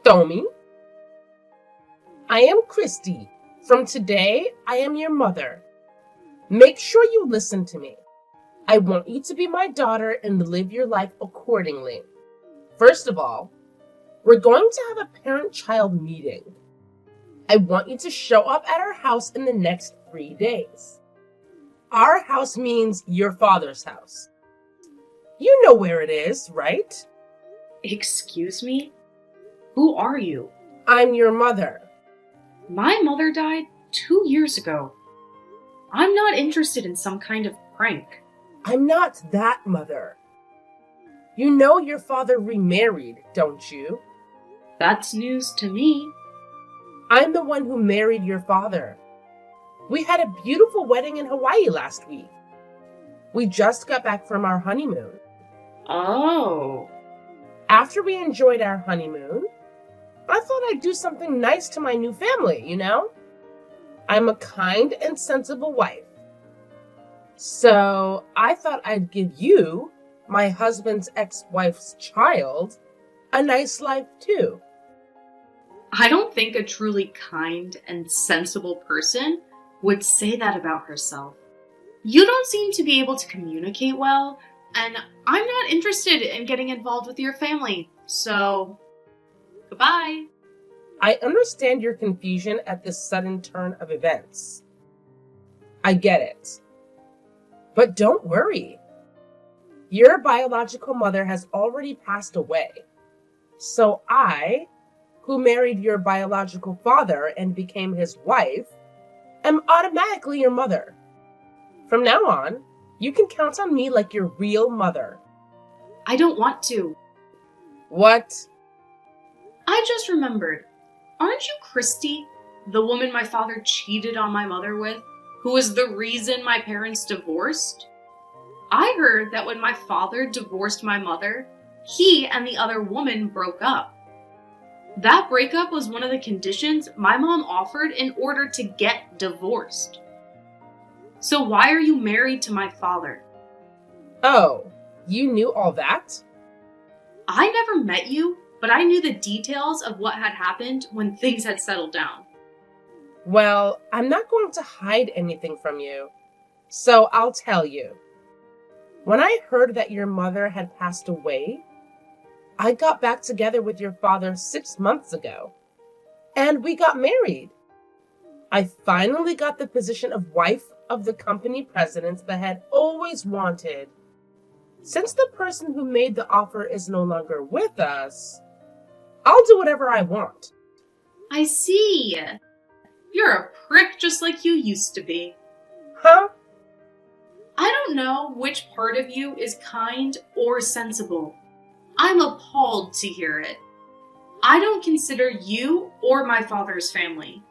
Tommy, I am Christy. From today, I am your mother. Make sure you listen to me. I want you to be my daughter and live your life accordingly. First of all, we're going to have a parent-child meeting. I want you to show up at our house in the next 3 days. Our house means your father's house. You know where it is, right? Excuse me? Who are you? I'm your mother. My mother died 2 years ago. I'm not interested in some kind of prank. I'm not that mother. You know your father remarried, don't you? That's news to me. I'm the one who married your father. We had a beautiful wedding in Hawaii last week. We just got back from our honeymoon. Oh. After we enjoyed our honeymoon, I thought I'd do something nice to my new family, you know? I'm a kind and sensible wife. So I thought I'd give you, my husband's ex-wife's child, a nice life too. I don't think a truly kind and sensible person would say that about herself. You don't seem to be able to communicate well, and I'm not interested in getting involved with your family, so goodbye. I understand your confusion at this sudden turn of events. I get it. But don't worry. Your biological mother has already passed away. So I, who married your biological father and became his wife, am automatically your mother. From now on, you can count on me like your real mother. I don't want to. What? I just remembered. Aren't you Christy, the woman my father cheated on my mother with, who was the reason my parents divorced? I heard that when my father divorced my mother, he and the other woman broke up. That breakup was one of the conditions my mom offered in order to get divorced. So why are you married to my father? Oh, you knew all that? I never met you, but I knew the details of what had happened when things had settled down. Well, I'm not going to hide anything from you, so I'll tell you. When I heard that your mother had passed away, I got back together with your father 6 months ago, and we got married. I finally got the position of wife of the company president that I had always wanted. Since the person who made the offer is no longer with us, I'll do whatever I want. I see. You're a prick just like you used to be. Huh? I don't know which part of you is kind or sensible. I'm appalled to hear it. I don't consider you or my father's family.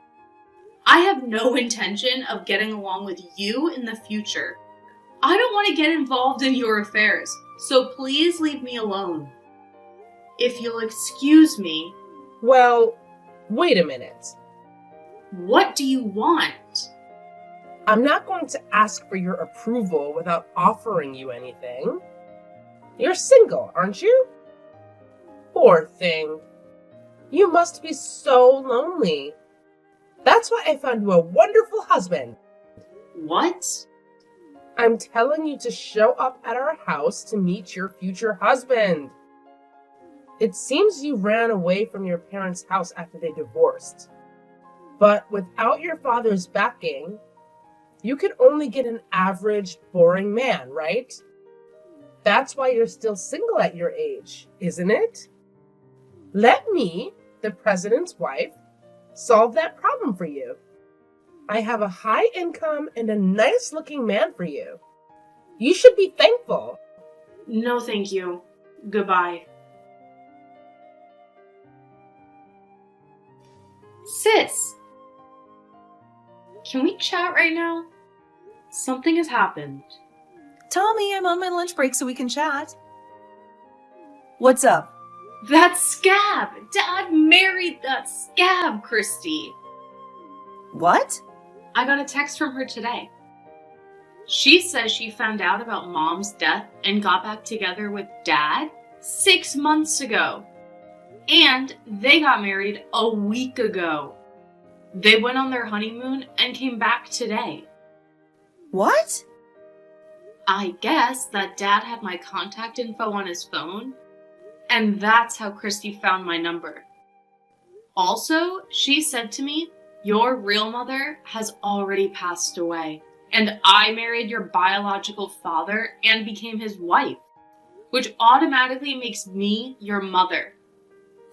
I have no intention of getting along with you in the future. I don't want to get involved in your affairs, so please leave me alone. If you'll excuse me. Well, wait a minute. What do you want? I'm not going to ask for your approval without offering you anything. You're single, aren't you? Poor thing. You must be so lonely. That's why I found you a wonderful husband. What? I'm telling you to show up at our house to meet your future husband. It seems you ran away from your parents' house after they divorced. But without your father's backing, you could only get an average, boring man, right? That's why you're still single at your age, isn't it? Let me, the president's wife, solve that problem for you. I have a high income and a nice-looking man for you. You should be thankful. No, thank you. Goodbye. Sis! Can we chat right now? Something has happened. Tommy, I'm on my lunch break so we can chat. What's up? That scab! Dad married that scab, Christy! What? I got a text from her today. She says she found out about Mom's death and got back together with Dad 6 months ago. And they got married a week ago. They went on their honeymoon and came back today. What? I guess that Dad had my contact info on his phone, and that's how Christy found my number. Also, she said to me, your real mother has already passed away, and I married your biological father and became his wife, which automatically makes me your mother.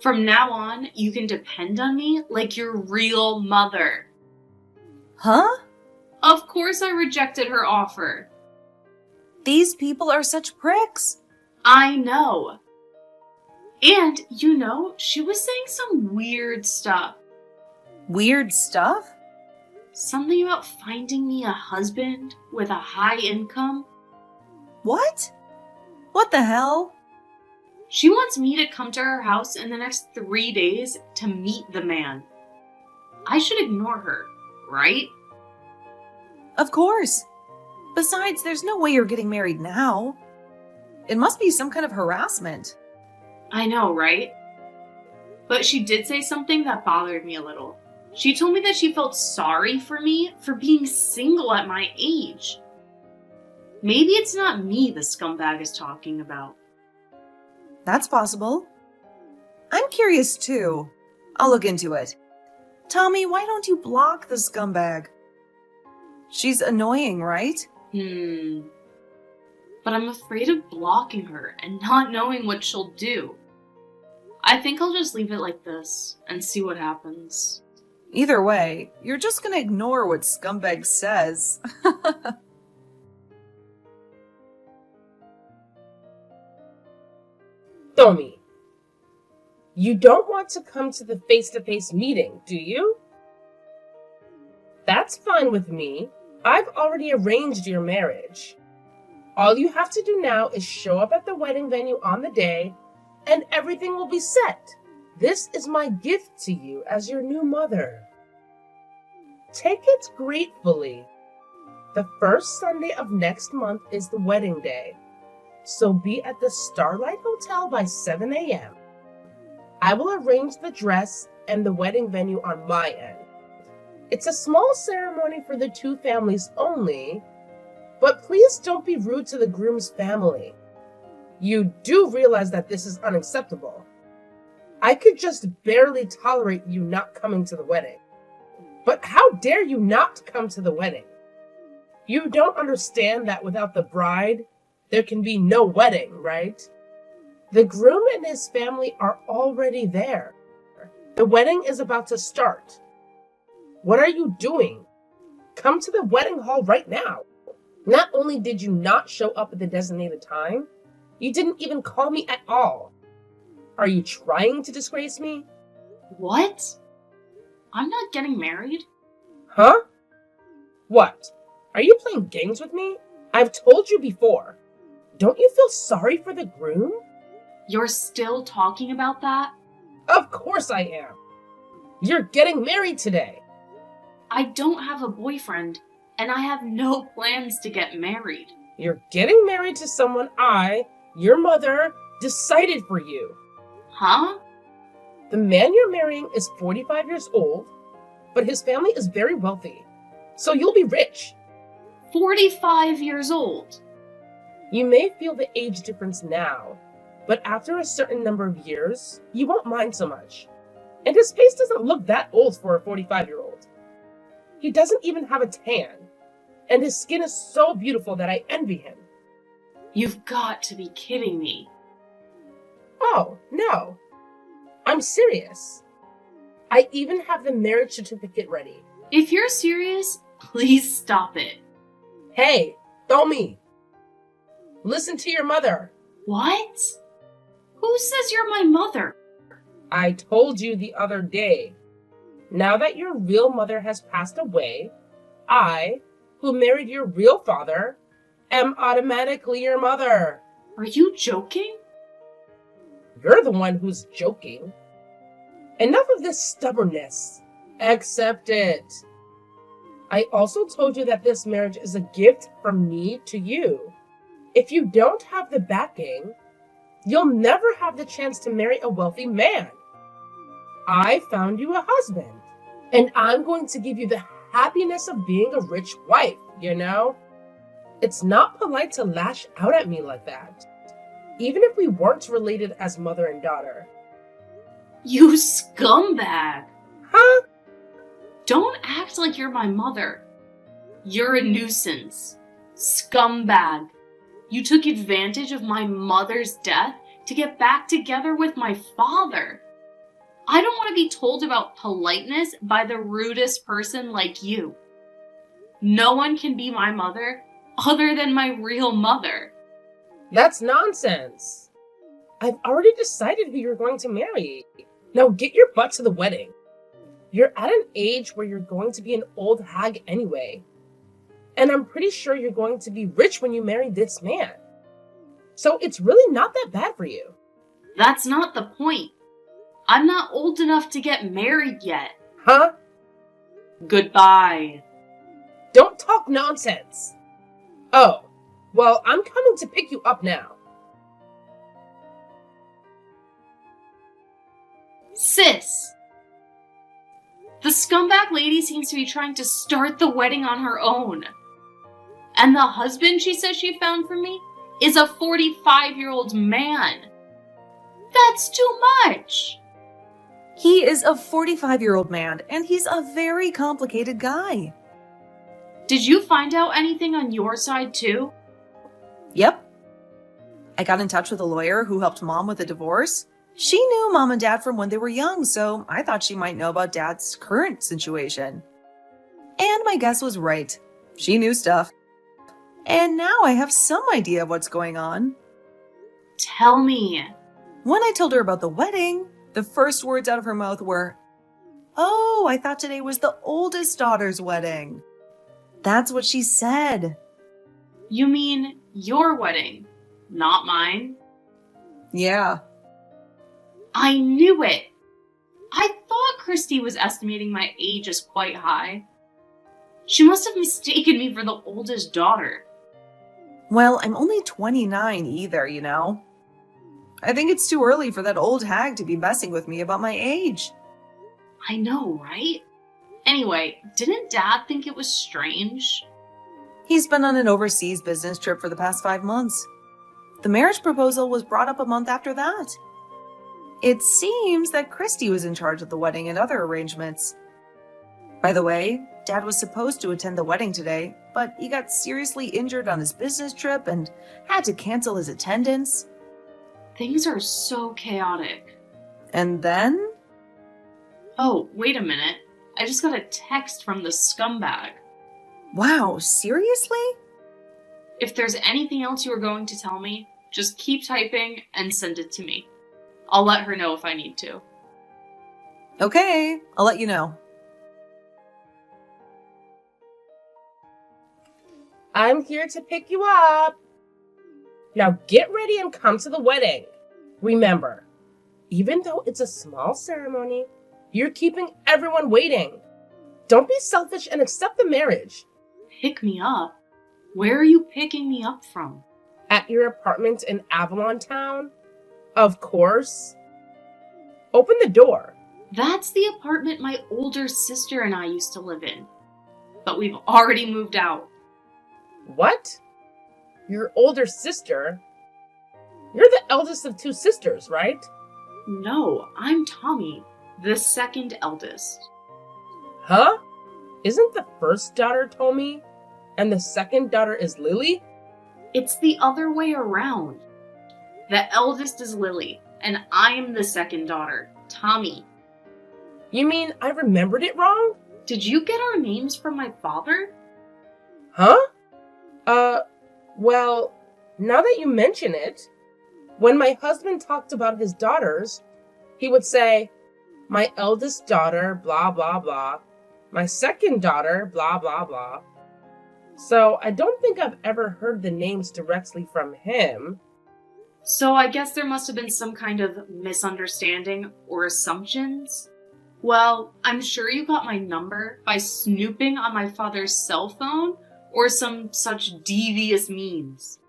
From now on, you can depend on me like your real mother. Huh? Of course I rejected her offer. These people are such pricks. I know. And, she was saying some weird stuff. Weird stuff? Something about finding me a husband with a high income. What? What the hell? She wants me to come to her house in the next 3 days to meet the man. I should ignore her, right? Of course. Besides, there's no way you're getting married now. It must be some kind of harassment. I know, right? But she did say something that bothered me a little. She told me that she felt sorry for me for being single at my age. Maybe it's not me the scumbag is talking about. That's possible. I'm curious too. I'll look into it. Tommy, why don't you block the scumbag? She's annoying, right? But I'm afraid of blocking her and not knowing what she'll do. I think I'll just leave it like this and see what happens. Either way, you're just gonna ignore what scumbag says. Tommy, you don't want to come to the face-to-face meeting, do you? That's fine with me. I've already arranged your marriage. All you have to do now is show up at the wedding venue on the day, and everything will be set. This is my gift to you as your new mother. Take it gratefully. The first Sunday of next month is the wedding day, so be at the Starlight Hotel by 7 a.m. I will arrange the dress and the wedding venue on my end. It's a small ceremony for the two families only, but please don't be rude to the groom's family. You do realize that this is unacceptable. I could just barely tolerate you not coming to the wedding. But how dare you not come to the wedding? You don't understand that without the bride, there can be no wedding, right? The groom and his family are already there. The wedding is about to start. What are you doing? Come to the wedding hall right now. Not only did you not show up at the designated time, you didn't even call me at all. Are you trying to disgrace me? What? I'm not getting married? Huh? What? Are you playing games with me? I've told you before. Don't you feel sorry for the groom? You're still talking about that? Of course I am. You're getting married today. I don't have a boyfriend, and I have no plans to get married. You're getting married to someone your mother, decided for you. Huh? The man you're marrying is 45 years old, but his family is very wealthy, so you'll be rich. 45 years old. You may feel the age difference now, but after a certain number of years, you won't mind so much. And his face doesn't look that old for a 45-year-old. He doesn't even have a tan, and his skin is so beautiful that I envy him. You've got to be kidding me. Oh, no. I'm serious. I even have the marriage certificate ready. If you're serious, please stop it. Hey, Tommy. Listen to your mother. What? Who says you're my mother? I told you the other day. Now that your real mother has passed away, I, who married your real father, am automatically your mother. Are you joking? You're the one who's joking. Enough of this stubbornness. Accept it. I also told you that this marriage is a gift from me to you. If you don't have the backing, you'll never have the chance to marry a wealthy man. I found you a husband, and I'm going to give you the happiness of being a rich wife, you know? It's not polite to lash out at me like that, even if we weren't related as mother and daughter. You scumbag! Huh? Don't act like you're my mother. You're a nuisance. Scumbag. You took advantage of my mother's death to get back together with my father. I don't want to be told about politeness by the rudest person like you. No one can be my mother other than my real mother. That's nonsense. I've already decided who you're going to marry. Now get your butt to the wedding. You're at an age where you're going to be an old hag anyway. And I'm pretty sure you're going to be rich when you marry this man. So it's really not that bad for you. That's not the point. I'm not old enough to get married yet. Huh? Goodbye. Don't talk nonsense. Oh, well, I'm coming to pick you up now. Sis! The scumbag lady seems to be trying to start the wedding on her own. And the husband she says she found for me is a 45-year-old man. That's too much! He is a 45-year-old man, and he's a very complicated guy. Did you find out anything on your side too? Yep. I got in touch with a lawyer who helped Mom with the divorce. She knew Mom and Dad from when they were young, so I thought she might know about Dad's current situation. And my guess was right. She knew stuff. And now I have some idea of what's going on. Tell me. When I told her about the wedding, the first words out of her mouth were, "Oh, I thought today was the oldest daughter's wedding." That's what she said. You mean your wedding, not mine? Yeah. I knew it! I thought Christy was estimating my age as quite high. She must have mistaken me for the oldest daughter. Well, I'm only 29 either, you know. I think it's too early for that old hag to be messing with me about my age. I know, right? Anyway, didn't Dad think it was strange? He's been on an overseas business trip for the past 5 months. The marriage proposal was brought up a month after that. It seems that Christy was in charge of the wedding and other arrangements. By the way, Dad was supposed to attend the wedding today, but he got seriously injured on his business trip and had to cancel his attendance. Things are so chaotic. And then? Oh, wait a minute. I just got a text from the scumbag. Wow, seriously? If there's anything else you are going to tell me, just keep typing and send it to me. I'll let her know if I need to. Okay, I'll let you know. I'm here to pick you up. Now get ready and come to the wedding. Remember, even though it's a small ceremony, you're keeping everyone waiting. Don't be selfish and accept the marriage. Pick me up? Where are you picking me up from? At your apartment in Avalon Town? Of course. Open the door. That's the apartment my older sister and I used to live in. But we've already moved out. What? Your older sister? You're the eldest of 2 sisters, right? No, I'm Tommy, the second eldest. Huh? Isn't the first daughter Tommy and the second daughter is Lily? It's the other way around. The eldest is Lily, and I'm the second daughter, Tommy. You mean I remembered it wrong? Did you get our names from my father? Huh? Well, now that you mention it, when my husband talked about his daughters, he would say, my eldest daughter, blah, blah, blah. My second daughter, blah, blah, blah. So I don't think I've ever heard the names directly from him. So I guess there must have been some kind of misunderstanding or assumptions. Well, I'm sure you got my number by snooping on my father's cell phone or some such devious means.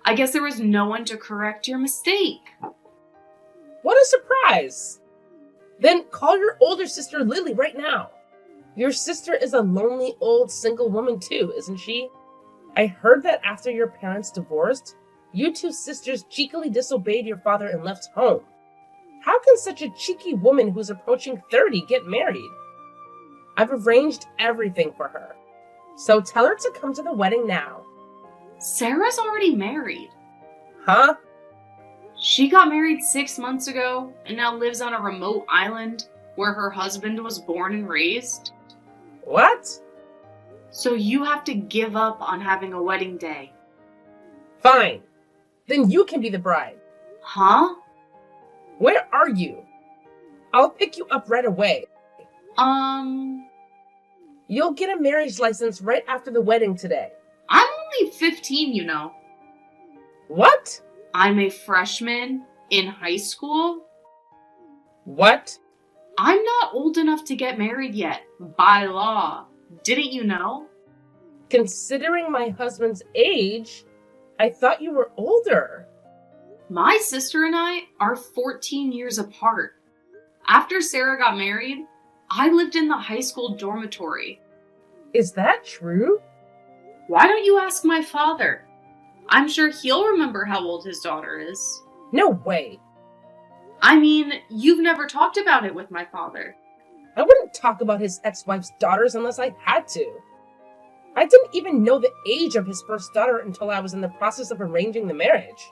I guess there was no one to correct your mistake. What a surprise! Then call your older sister Lily right now. Your sister is a lonely old single woman too, isn't she? I heard that after your parents divorced, you two sisters cheekily disobeyed your father and left home. How can such a cheeky woman who's approaching 30 get married? I've arranged everything for her. So tell her to come to the wedding now. Sarah's already married. Huh? She got married 6 months ago and now lives on a remote island where her husband was born and raised. What? So you have to give up on having a wedding day. Fine. Then you can be the bride. Huh? Where are you? I'll pick you up right away. You'll get a marriage license right after the wedding today. I'm only 15, you know. What? I'm a freshman in high school. What? I'm not old enough to get married yet, by law. Didn't you know? Considering my husband's age, I thought you were older. My sister and I are 14 years apart. After Sarah got married, I lived in the high school dormitory. Is that true? Why don't you ask my father? I'm sure he'll remember how old his daughter is. No way. I mean, you've never talked about it with my father. I wouldn't talk about his ex-wife's daughters unless I had to. I didn't even know the age of his first daughter until I was in the process of arranging the marriage.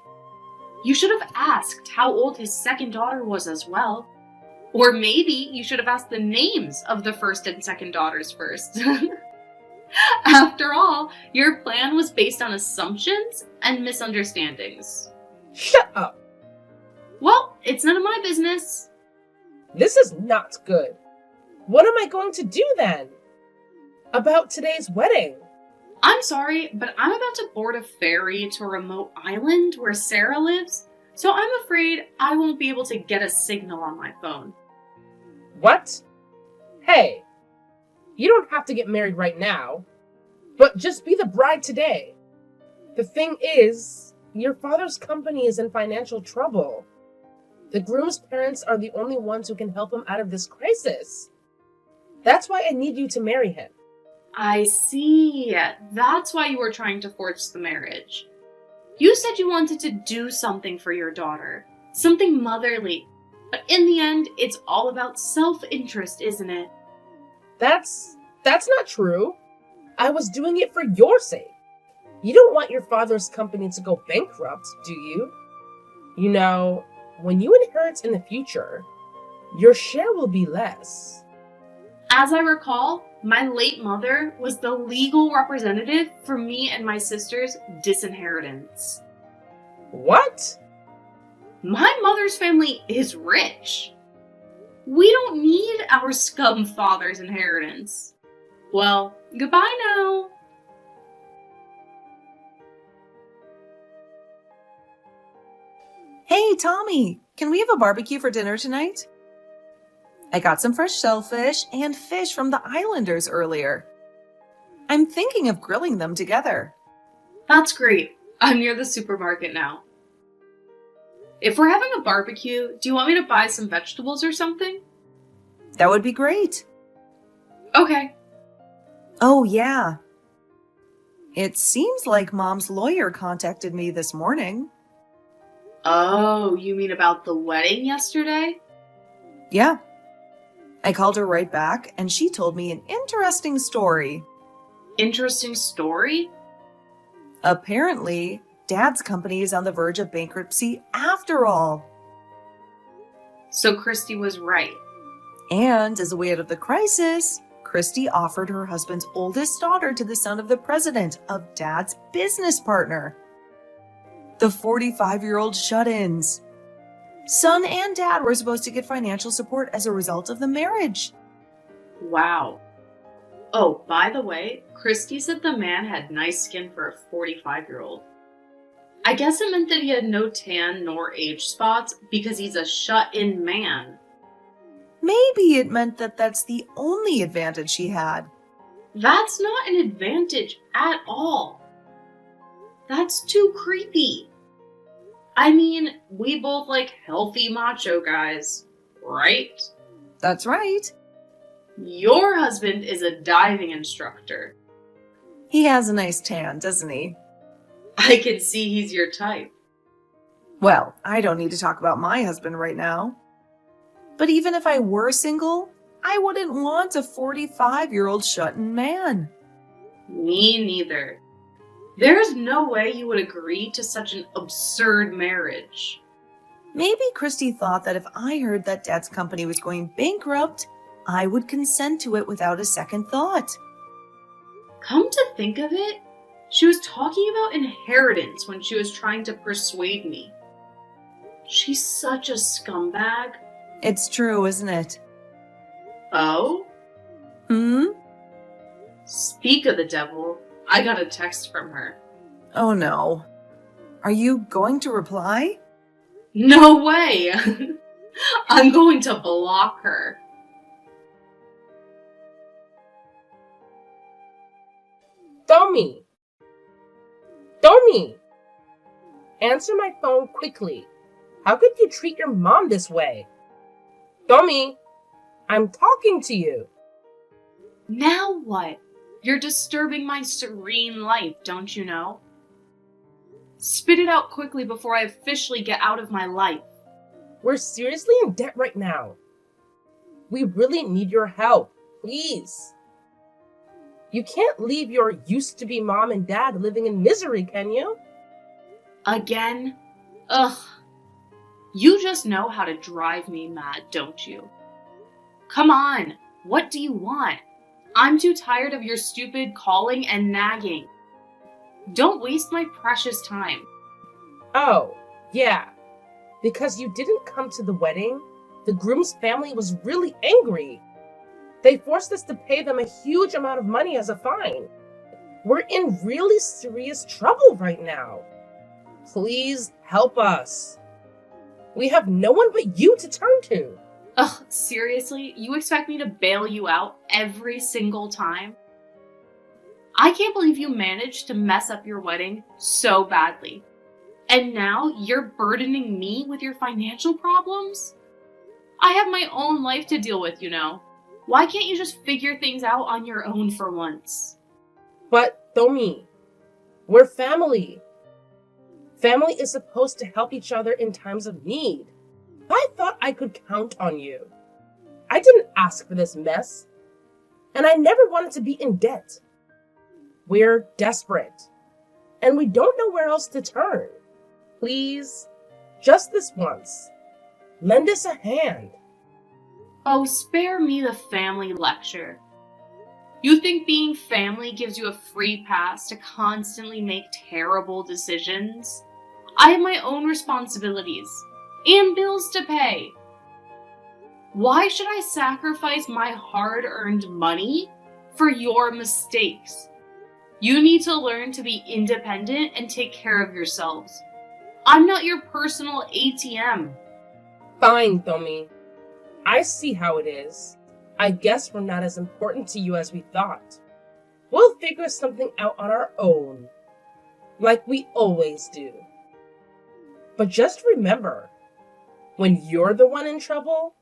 You should have asked how old his second daughter was as well. Or maybe you should have asked the names of the first and second daughters first. After all, your plan was based on assumptions and misunderstandings. Shut up! Well, it's none of my business. This is not good. What am I going to do then? About today's wedding? I'm sorry, but I'm about to board a ferry to a remote island where Sarah lives, so I'm afraid I won't be able to get a signal on my phone. What? Hey, you don't have to get married right now, but just be the bride today. The thing is, your father's company is in financial trouble. The groom's parents are the only ones who can help him out of this crisis. That's why I need you to marry him. I see. That's why you were trying to force the marriage. You said you wanted to do something for your daughter, something motherly. But in the end, it's all about self-interest, isn't it? That's not true. I was doing it for your sake. You don't want your father's company to go bankrupt, do you? You know, when you inherit in the future, your share will be less. As I recall, my late mother was the legal representative for me and my sister's disinheritance. What? My mother's family is rich. We don't need our scum father's inheritance. Well, goodbye now. Hey, Tommy, can we have a barbecue for dinner tonight? I got some fresh shellfish and fish from the Islanders earlier. I'm thinking of grilling them together. That's great. I'm near the supermarket now. If we're having a barbecue, do you want me to buy some vegetables or something? That would be great. Okay. Oh, yeah. It seems like Mom's lawyer contacted me this morning. Oh, you mean about the wedding yesterday? Yeah. I called her right back, and she told me an interesting story. Interesting story? Apparently, Dad's company is on the verge of bankruptcy after all. So Christy was right. And as a way out of the crisis, Christy offered her husband's oldest daughter to the son of the president of Dad's business partner. The 45-year-old shut-ins. Son and Dad were supposed to get financial support as a result of the marriage. Wow. Oh, by the way, Christy said the man had nice skin for a 45-year-old. I guess it meant that he had no tan nor age spots because he's a shut-in man. Maybe it meant that that's the only advantage he had. That's not an advantage at all. That's too creepy. I mean, we both like healthy macho guys, right? That's right. Your husband is a diving instructor. He has a nice tan, doesn't he? I can see he's your type. Well, I don't need to talk about my husband right now. But even if I were single, I wouldn't want a 45-year-old shut-in man. Me neither. There's no way you would agree to such an absurd marriage. Maybe Christy thought that if I heard that Dad's company was going bankrupt, I would consent to it without a second thought. Come to think of it, she was talking about inheritance when she was trying to persuade me. She's such a scumbag. It's true, isn't it? Oh? Speak of the devil, I got a text from her. Oh no. Are you going to reply? No way! I'm going to block her. Domi! Domi! Answer my phone quickly. How could you treat your mom this way? Domi! I'm talking to you. Now what? You're disturbing my serene life, don't you know? Spit it out quickly before I officially get out of my life. We're seriously in debt right now. We really need your help, please. You can't leave your used-to-be mom and dad living in misery, can you? Again? Ugh. You just know how to drive me mad, don't you? Come on, what do you want? I'm too tired of your stupid calling and nagging. Don't waste my precious time. Oh, yeah. Because you didn't come to the wedding, the groom's family was really angry. They forced us to pay them a huge amount of money as a fine. We're in really serious trouble right now. Please help us. We have no one but you to turn to. Ugh, seriously? You expect me to bail you out every single time? I can't believe you managed to mess up your wedding so badly. And now you're burdening me with your financial problems? I have my own life to deal with, you know. Why can't you just figure things out on your own for once? But, Domi, we're family. Family is supposed to help each other in times of need. I thought I could count on you. I didn't ask for this mess. And I never wanted to be in debt. We're desperate. And we don't know where else to turn. Please, just this once, lend us a hand. Oh, spare me the family lecture. You think being family gives you a free pass to constantly make terrible decisions? I have my own responsibilities and bills to pay. Why should I sacrifice my hard-earned money for your mistakes? You need to learn to be independent and take care of yourselves. I'm not your personal ATM. Fine, Domi. I see how it is. I guess we're not as important to you as we thought. We'll figure something out on our own, like we always do. But just remember, when you're the one in trouble,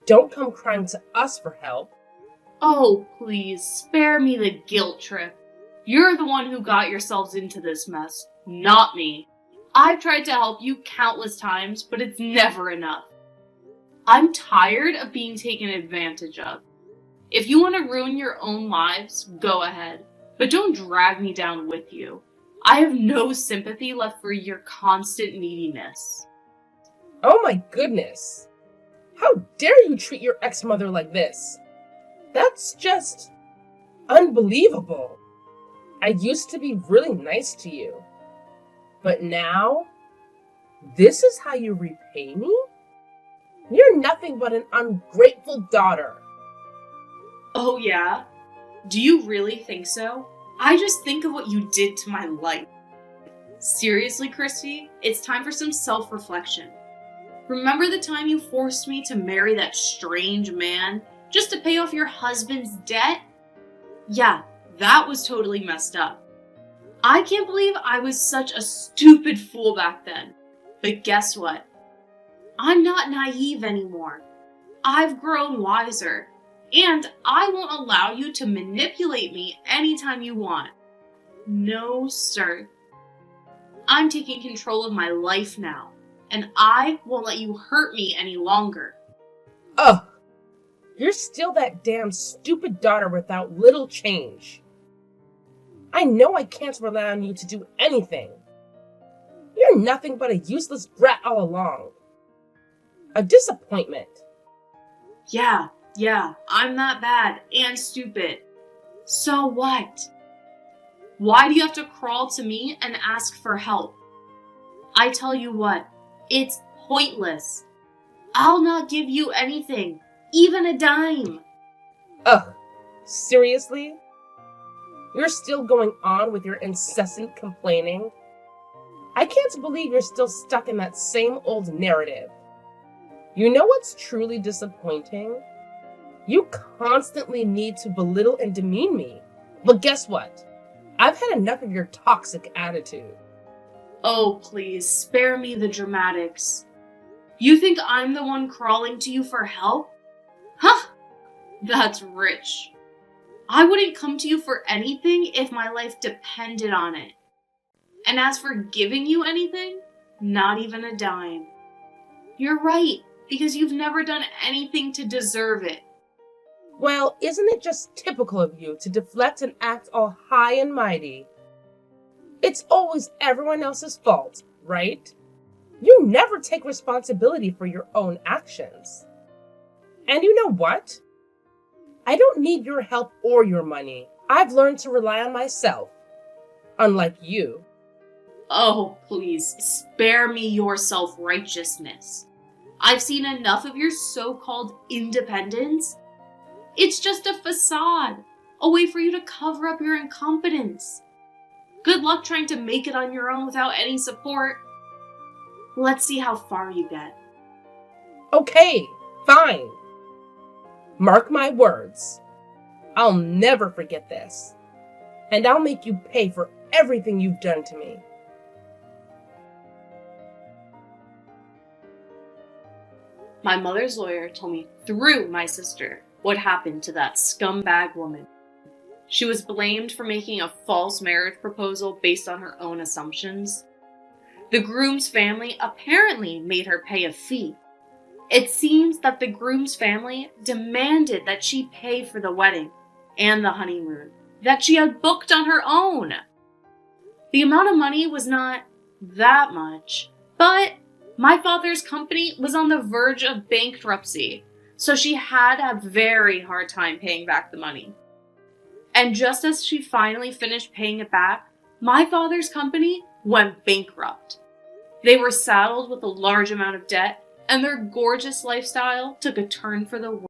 don't come crying to us for help. Oh, please, spare me the guilt trip. You're the one who got yourselves into this mess, not me. I've tried to help you countless times, but it's never enough. I'm tired of being taken advantage of. If you want to ruin your own lives, go ahead. But don't drag me down with you. I have no sympathy left for your constant neediness. Oh my goodness! How dare you treat your ex-mother like this? That's just unbelievable. I used to be really nice to you. But now, this is how you repay me? You're nothing but an ungrateful daughter. Oh yeah? Do you really think so? I just think of what you did to my life. Seriously, Christy, it's time for some self-reflection. Remember the time you forced me to marry that strange man just to pay off your husband's debt? Yeah, that was totally messed up. I can't believe I was such a stupid fool back then. But guess what? I'm not naive anymore. I've grown wiser, and I won't allow you to manipulate me anytime you want. No, sir. I'm taking control of my life now, and I won't let you hurt me any longer. Ugh! You're still that damn stupid daughter without little change. I know I can't rely on you to do anything. You're nothing but a useless brat all along. A disappointment. Yeah, I'm that bad and stupid. So what? Why do you have to crawl to me and ask for help? I tell you what, it's pointless. I'll not give you anything, even a dime. Ugh, seriously? You're still going on with your incessant complaining? I can't believe you're still stuck in that same old narrative. You know what's truly disappointing? You constantly need to belittle and demean me. But guess what? I've had enough of your toxic attitude. Oh, please, spare me the dramatics. You think I'm the one crawling to you for help? Huh? That's rich. I wouldn't come to you for anything if my life depended on it. And as for giving you anything, not even a dime. You're right, because you've never done anything to deserve it. Well, isn't it just typical of you to deflect and act all high and mighty? It's always everyone else's fault, right? You never take responsibility for your own actions. And you know what? I don't need your help or your money. I've learned to rely on myself. Unlike you. Oh, please, spare me your self-righteousness. I've seen enough of your so-called independence. It's just a facade, a way for you to cover up your incompetence. Good luck trying to make it on your own without any support. Let's see how far you get. Okay, fine. Mark my words. I'll never forget this. And I'll make you pay for everything you've done to me. My mother's lawyer told me through my sister what happened to that scumbag woman. She was blamed for making a false marriage proposal based on her own assumptions. The groom's family apparently made her pay a fee. It seems that the groom's family demanded that she pay for the wedding and the honeymoon that she had booked on her own. The amount of money was not that much, but my father's company was on the verge of bankruptcy, so she had a very hard time paying back the money. And just as she finally finished paying it back, my father's company went bankrupt. They were saddled with a large amount of debt, and their gorgeous lifestyle took a turn for the worse.